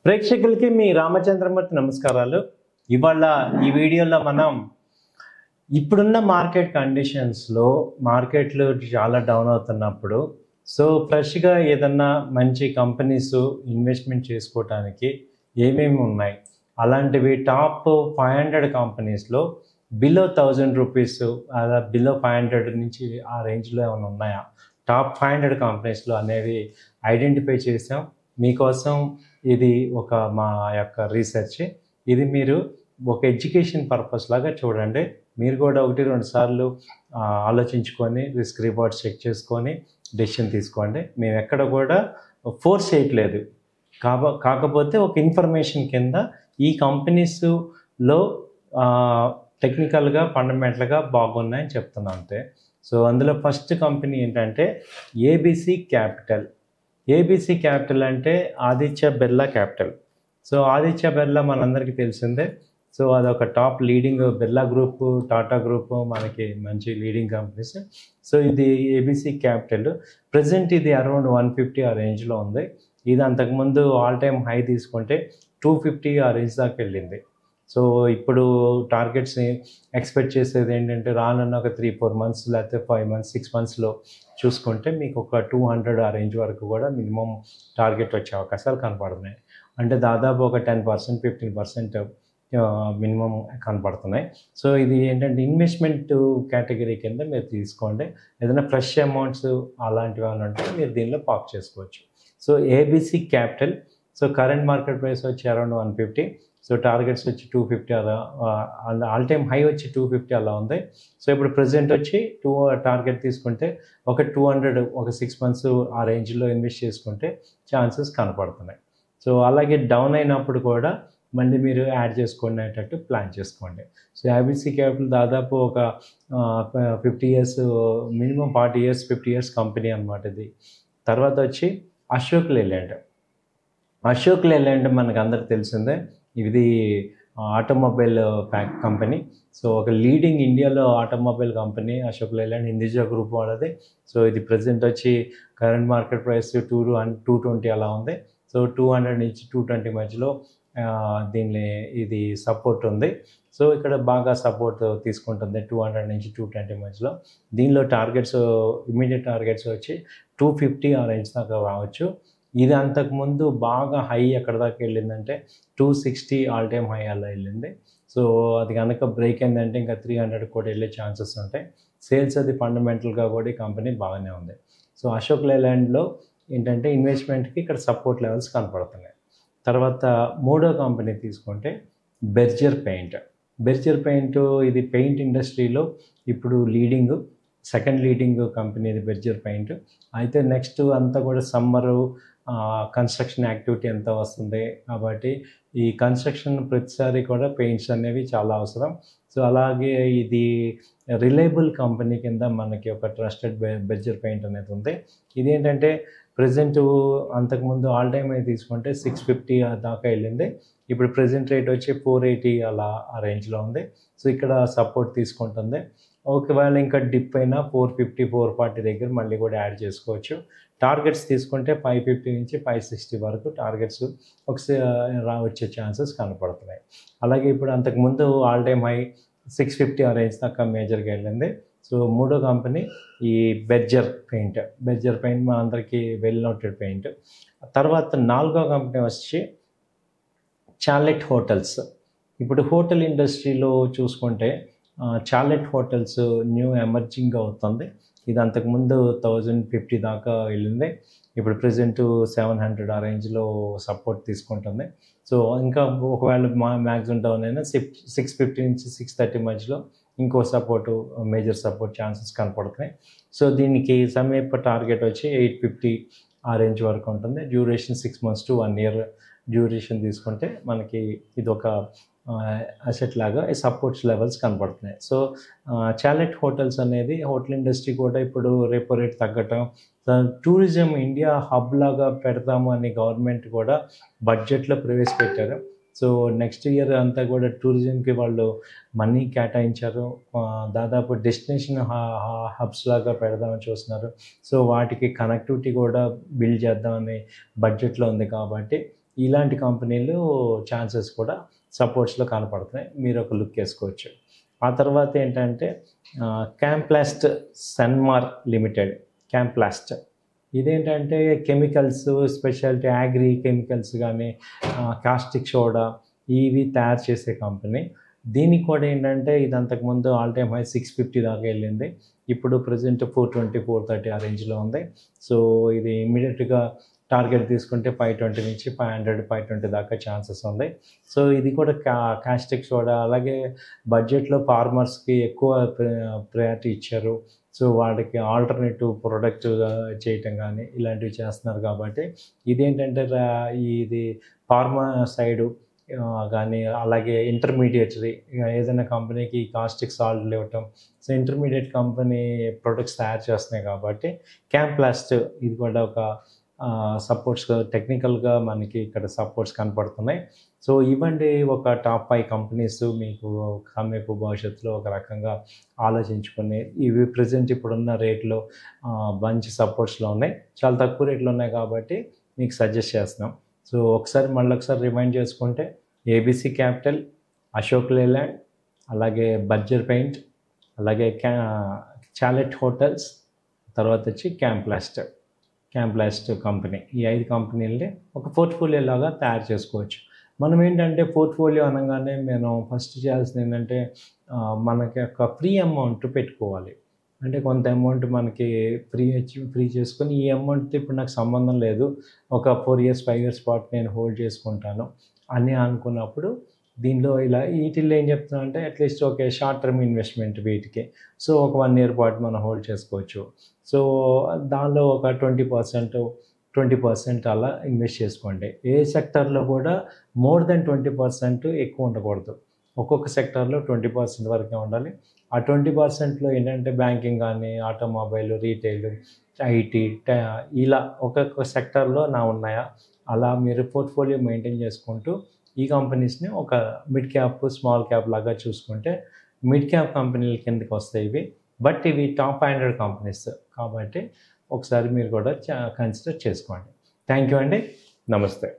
ప్రేక్షకులకి మీ రామచంద్రమూర్తి నమస్కారాలు. ఇవాళ ఈ వీడియోలో మనం ఇప్పుడున్న మార్కెట్ కండిషన్స్లో మార్కెట్లు చాలా డౌన్ అవుతున్నప్పుడు ఫ్రెష్గా ఏదన్నా మంచి కంపెనీస్ ఇన్వెస్ట్మెంట్ చేసుకోవటానికి ఏమేమి ఉన్నాయి, అలాంటివి టాప్ 500 కంపెనీస్లో బిలో 1000 రూపీస్ అలా బిలో 500 నుంచి ఆ రేంజ్లో ఏమైనా ఉన్నాయా, టాప్ 500 కంపెనీస్లో అనేవి ఐడెంటిఫై చేసాం మీకోసం. ఇది ఒక మా యొక్క రీసెర్చ్. ఇది మీరు ఒక ఎడ్యుకేషన్ పర్పస్ లాగా చూడండి. మీరు కూడా 1-2 సార్లు ఆలోచించుకొని రిస్క్ రివార్డ్స్ చెక్ చేసుకొని డెసిషన్ తీసుకోండి. మేము ఎక్కడ కూడా ఫోర్స్ చేయట్లేదు, కాకపోతే ఒక ఇన్ఫర్మేషన్ కింద ఈ కంపెనీస్లో టెక్నికల్గా ఫండమెంటల్గా బాగున్నాయని చెప్తున్నాం అంతే. అందులో ఫస్ట్ కంపెనీ ఏంటంటే ఏబీసీ క్యాపిటల్. ఏబీసీ క్యాపిటల్ అంటే ఆదిత్య బిర్లా క్యాపిటల్. ఆదిత్య బిర్లా మనందరికీ తెలిసిందే. అదొక top leading Birla group, Tata group మనకి మంచి లీడింగ్ కంపెనీస్. ఇది ఏబీసీ క్యాపిటల్. ప్రజెంట్ ఇది అరౌండ్ 150 ఆ రేంజ్లో ఉంది. ఇది అంతకుముందు ఆల్ టైమ్ హై తీసుకుంటే 250 ఆ రేంజ్ దాకా వెళ్ళింది. ఇప్పుడు టార్గెట్స్ని ఎక్స్పెక్ట్ చేసేది ఏంటంటే రానున్న ఒక 3-4 మంత్స్ లేకపోతే 5 మంత్స్ 6 మంత్స్లో చూసుకుంటే మీకు ఒక 200 ఆ రేంజ్ వరకు కూడా మినిమం టార్గెట్ వచ్చే అవకాశాలు కనపడుతున్నాయి. అంటే దాదాపు ఒక 10% 15% మినిమం కనపడుతున్నాయి. ఇది ఏంటంటే ఇన్వెస్ట్మెంట్ కేటగిరీ కింద మీరు తీసుకోండి. ఏదైనా ఫ్రెష్ అమౌంట్స్ అలాంటివి ఏమైనా ఉంటే మీరు దీనిలో పార్క్ చేసుకోవచ్చు. ABC capital current market price వచ్చి అరౌండ్ 150. టార్గెట్స్ వచ్చి 250 అలా, ఆల్ టైమ్ హై వచ్చి 250 అలా ఉంది. ఇప్పుడు ప్రజెంట్ వచ్చి టార్గెట్ తీసుకుంటే ఒక 200 ఒక 6 మంత్స్ ఆ రేంజ్లో ఇన్వెస్ట్ చేసుకుంటే ఛాన్సెస్ కనపడుతున్నాయి. అలాగే డౌన్ అయినప్పుడు కూడా మళ్ళీ మీరు యాడ్ చేసుకునేటట్టు ప్లాన్ చేసుకోండి. ఏబీసీ క్యాపిటల్ దాదాపు ఒక 50 years minimum 40 years 50 years company అనమాట ఇది. తర్వాత వచ్చి అశోక్ లేలాండ్. అశోక్ లేలాండ్ మనకు అందరికి తెలిసిందే. ఇది ఆటోమొబైల్ కంపెనీ. ఒక లీడింగ్ ఇండియాలో automobile company Ashok Leyland, Hinduja group వాళ్ళది. ఇది ప్రజెంట్ వచ్చి కరెంట్ మార్కెట్ ప్రైస్ 220 అలా ఉంది. 200 నుంచి 220 మధ్యలో ఇది సపోర్ట్ ఉంది. ఇక్కడ బాగా సపోర్ట్ తీసుకుంటుంది 200 నుంచి 220 మధ్యలో. దీనిలో టార్గెట్స్ ఇమీడియట్ టార్గెట్స్ వచ్చి 250 ఆ రేంజ్ దాకా రావచ్చు. ఇది అంతకుముందు బాగా హై ఎక్కడ దాకా వెళ్ళిందంటే 260 ఆల్ టైమ్ హై అలా వెళ్ళింది. అది కనుక బ్రేక్ అయిందంటే ఇంకా 300 కూడా వెళ్ళే ఛాన్సెస్ ఉంటాయి. సేల్స్ అది ఫండమెంటల్గా కూడా ఈ కంపెనీ బాగానే ఉంది. అశోక్ లేలాండ్లో ఏంటంటే ఇన్వెస్ట్మెంట్కి ఇక్కడ సపోర్ట్ లెవెల్స్ కనపడుతున్నాయి. తర్వాత మూడో కంపెనీ తీసుకుంటే బెర్జర్ పెయింట్. బెర్జర్ పెయింట్ ఇది పెయింట్ ఇండస్ట్రీలో ఇప్పుడు సెకండ్ లీడింగ్ కంపెనీ ఇది బెర్జర్ పెయింట్. అయితే నెక్స్ట్ అంతా కూడా సమ్మరు కన్స్ట్రక్షన్ యాక్టివిటీ ఎంత వస్తుంది కాబట్టి ఈ కన్స్ట్రక్షన్ ప్రతిసారి కూడా పెయింట్స్ అనేవి చాలా అవసరం. అలాగే ఇది రిలయబుల్ కంపెనీ కింద మనకి ఒక ట్రస్టెడ్ బెర్జర్ పెయింట్ అనేది ఉంది. ఇది ఏంటంటే ప్రజెంట్ అంతకుముందు ఆల్ టైమ్ అయితే తీసుకుంటే 650 దాకా వెళ్ళింది. ఇప్పుడు ప్రజెంట్ రేట్ వచ్చి 480 అలా ఆ రేంజ్లో ఉంది. ఇక్కడ సపోర్ట్ తీసుకుంటుంది. ఒకవేళ ఇంకా డిప్ అయినా 450 440 దగ్గర మళ్ళీ కూడా యాడ్ చేసుకోవచ్చు. టార్గెట్స్ తీసుకుంటే 550 నుంచి 560 వరకు టార్గెట్స్ వచ్చే ఛాన్సెస్ కనపడుతున్నాయి. అలాగే ఇప్పుడు అంతకుముందు ఆల్ టైమ్ హై 650 ఆ రేంజ్ దాకా మేజర్గా వెళ్ళింది. మూడో కంపెనీ ఈ బెర్జర్ పెయింట్. బెర్జర్ పెయింట్ మా అందరికీ వెల్ నోటెడ్ పెయింట్. తర్వాత నాలుగో కంపెనీ వచ్చి చార్లెట్ హోటల్స్. ఇప్పుడు హోటల్ ఇండస్ట్రీలో చూసుకుంటే చార్లెట్ హోటల్స్ న్యూ ఎమర్జింగ్ అవుతుంది. ఇది అంతకుముందు 1050 దాకా వెళ్ళింది. ఇప్పుడు ప్రజెంట్ 700 ఆ రేంజ్లో సపోర్ట్ తీసుకుంటుంది. ఇంకా ఒకవేళ మ్యాక్సిమం డౌన్ అయినా 650 నుంచి 630 మధ్యలో ఇంకో సపోర్టు మేజర్ సపోర్ట్ ఛాన్సెస్ కనపడుతున్నాయి. దీనికి సమీప టార్గెట్ వచ్చి 850 ఆ రేంజ్ వరకు ఉంటుంది. Duration 6 months to 1 year duration తీసుకుంటే మనకి ఇది ఒక అసెట్ లాగా సపోర్ట్స్ లెవెల్స్ కనపడుతున్నాయి. చార్లెట్ హోటల్స్ అనేది హోటల్ ఇండస్ట్రీ కూడా ఇప్పుడు రెపో రేట్ తగ్గటం, టూరిజం ఇండియా హబ్ లాగా పెడతాము అని గవర్నమెంట్ కూడా బడ్జెట్లో ప్రవేశపెట్టారు. సో నెక్స్ట్ ఇయర్ అంతా కూడా టూరిజంకి వాళ్ళు మనీ కేటాయించారు. దాదాపు డెస్టినేషన్ హబ్స్ లాగా పెడదామని చూస్తున్నారు. సో వాటికి కనెక్టివిటీ కూడా బిల్డ్ చేద్దామని బడ్జెట్లో ఉంది కాబట్టి ఇలాంటి కంపెనీలు ఛాన్సెస్ కూడా సపోర్ట్స్లో కనపడుతున్నాయి. మీరు ఒక లుక్ వేసుకోవచ్చు. ఆ తర్వాత ఏంటంటే క్యాంప్లాస్ట్ సన్మార్ లిమిటెడ్. క్యాంప్లాస్ట్ ఇదేంటంటే కెమికల్స్, స్పెషాలిటీ అగ్రి కెమికల్స్ కానీ కాస్టిక్ సోడా ఇవి తయారు చేసే కంపెనీ. దీనికి కూడా ఏంటంటే ఇది అంతకుముందు ఆల్ టైమ్ హై 650 దాకా వెళ్ళింది. ఇప్పుడు ప్రజెంట్ 420, 430 ఆ రేంజ్లో ఉంది. సో ఇది ఇమ్మీడియట్గా టార్గెట్ తీసుకుంటే 520 నుంచి 500, 520 దాకా ఛాన్సెస్ ఉంది. సో ఇది కూడా కాస్టిక్ సోడా అలాగే బడ్జెట్లో ఫార్మర్స్కి ఎక్కువ ప్రయారిటీ ఇచ్చారు. సో వాళ్ళకి ఆల్టర్నేటివ్ ప్రొడక్ట్ చేయటం కానీ ఇలాంటివి చేస్తున్నారు కాబట్టి ఇదేంటంటే ఇది ఫార్మా సైడు కానీ అలాగే ఇంటర్మీడియటరీ ఏదైనా కంపెనీకి కాస్టిక్ సాల్ట్లు ఇవ్వటం. సో ఇంటర్మీడియట్ కంపెనీ ప్రొడక్ట్స్ తయారు చేస్తున్నాయి కాబట్టి క్యాంప్లాస్ట్ ఇది కూడా ఒక సపోర్ట్స్ టెక్నికల్గా మనకి ఇక్కడ సపోర్ట్స్ కనపడుతున్నాయి. సో ఇవ్వండి ఒక టాప్ 5 కంపెనీస్ మీకు సమీప భవిష్యత్తులో ఒక రకంగా ఆలోచించుకొని ఇవి ప్రజెంట్ ఇప్పుడున్న రేట్లో మంచి సపోర్ట్స్లో ఉన్నాయి. చాలా తక్కువ రేట్లో ఉన్నాయి కాబట్టి మీకు సజెస్ట్ చేస్తున్నాం. సో మళ్ళొకసారి రిమైండ్ చేసుకుంటే ఏబీసీ క్యాపిటల్, అశోక్ లేలాండ్, అలాగే బర్జర్ పెయింట్, అలాగే చాలెట్ హోటల్స్, తర్వాత వచ్చి క్యాంప్లాస్ట్ కంపెనీ. ఈ 5 కంపెనీలని ఒక పోర్ట్ఫోలియో లాగా తయారు చేసుకోవచ్చు. మనం ఏంటంటే పోర్ట్ఫోలియో అనగానే మనం ఫస్ట్ చేయాల్సింది ఏంటంటే మనకి ఒక ఫ్రీ అమౌంట్ పెట్టుకోవాలి. అంటే కొంత అమౌంట్ మనకి ఫ్రీ చేసుకొని ఈ అమౌంట్తో ఇప్పుడు నాకు సంబంధం లేదు, ఒక 4 years 5 years పాటు నేను హోల్డ్ చేసుకుంటాను అని అనుకున్నప్పుడు దీనిలో వీటిల్లో ఏం చెప్తున్నా అంటే అట్లీస్ట్ ఒక షార్ట్ టర్మ్ ఇన్వెస్ట్మెంట్ వీటికి. సో ఒక 1 year పాటు మనం హోల్డ్ చేసుకోవచ్చు. సో దానిలో ఒక 20% అలా ఇన్వెస్ట్ చేసుకోండి. ఏ సెక్టర్లో కూడా మోర్ దెన్ 20% ఎక్కువ ఉండకూడదు. ఒక్కొక్క సెక్టర్లో 20% వరకే ఉండాలి. ఆ 20%లో ఏంటంటే బ్యాంకింగ్ కానీ, ఆటోమొబైల్, రీటైల్, ఐటీ ఇలా ఒక్కొక్క సెక్టర్లో ఉన్నాయా అలా మీరు పోర్ట్ఫోలియో మెయింటైన్ చేసుకుంటూ ఈ కంపెనీస్ని ఒక మిడ్ క్యాప్, స్మాల్ క్యాప్ లాగా చూసుకుంటే మిడ్ క్యాప్ కంపెనీల కిందకి వస్తాయి ఇవి. బట్ ఇవి టాప్ 100 కంపెనీస్ కాబట్టి ఒకసారి మీరు కూడా కన్సిడర్ చేసుకోండి. థ్యాంక్ యూ అండి. నమస్తే.